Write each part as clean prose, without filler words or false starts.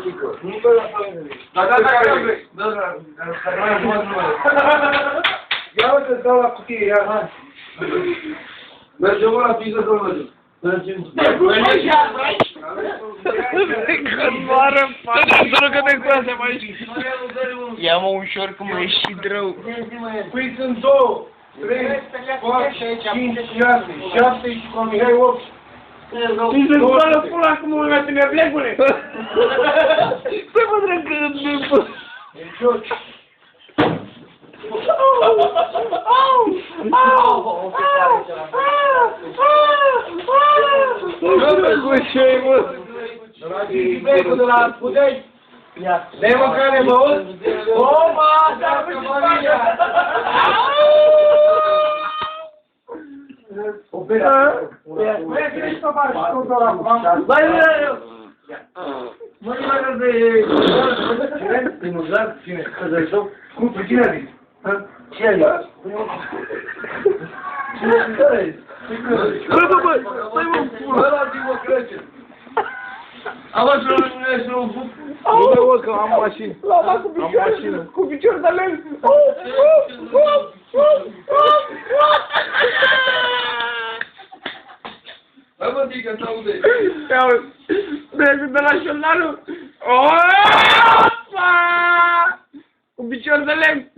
păcică. Nu pe la părere. Dar care vrei? Da, dar mai am luat numele. Ia uite, dau la cutie, ia. Mergem la piză să mergem. Mergem. Că moară, fără că te coasă mai aici. Ia-mă ușor că mă ieși rău. Păi sunt 2, 3, 4, 5, 6, 7 și cu Mihai 8. Mi se spală pula cum mă la tine, blegule. Stai mă drăgă în timpul. Joci. Cu ce-i, mă? Becul de la Budei. De mâncare, mă auzi? Opa, dar cu familia. O bea. Băi, cine ești tovară și tot ăla acum? Băi, mă numără de... Cine? Din Uzar? Cine? Căzări tău? Cum? Pe cine a zis? Ce a zis? Cine? Care ești? Bă, bă, stai mă, pula. Ăla zi-mă crece. Am văzut să nu ne-ai un pup. Nu mă, bă, că am mașină. L-am dat cu picior de lemn. Hai mă, dică, să aude. Ia uite, de la șolarul. Opa! Cu picior de lemn.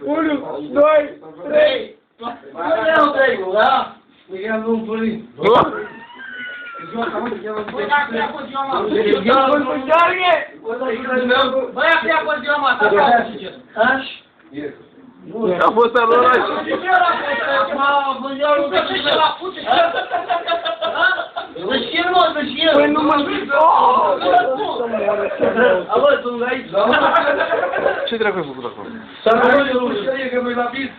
1, 2, 3. Mai iau trei, da? Îi cheamă un părin. Băi, dacă ia pe ziua, mă. Băi, dacă ia pe ziua, mă, asta vreau să zice. A fost al oraș. Ce era asta? Mă, vânzeau că ce la pute. Să știu, mă, să știu. Păi nu mă zic. Ală, sunt aici. Ce dracu ai făcut acolo? Să nu știe că mi-ai la bis.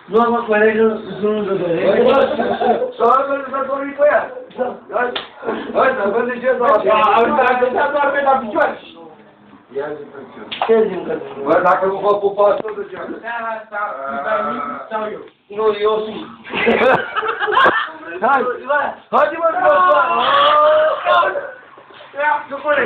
Nu am colegă, nu de Hai, să arătă să dormi pe ea. Hai, să vezi ce s-a a doar pe la picioare. Ia zi pe ce. Ce zic că Bă, dacă nu vă pupați, tot de ce? Seara asta, dai mic sau eu? nu, eu sunt. Hai, haide mă, să vă fac. Nu pune.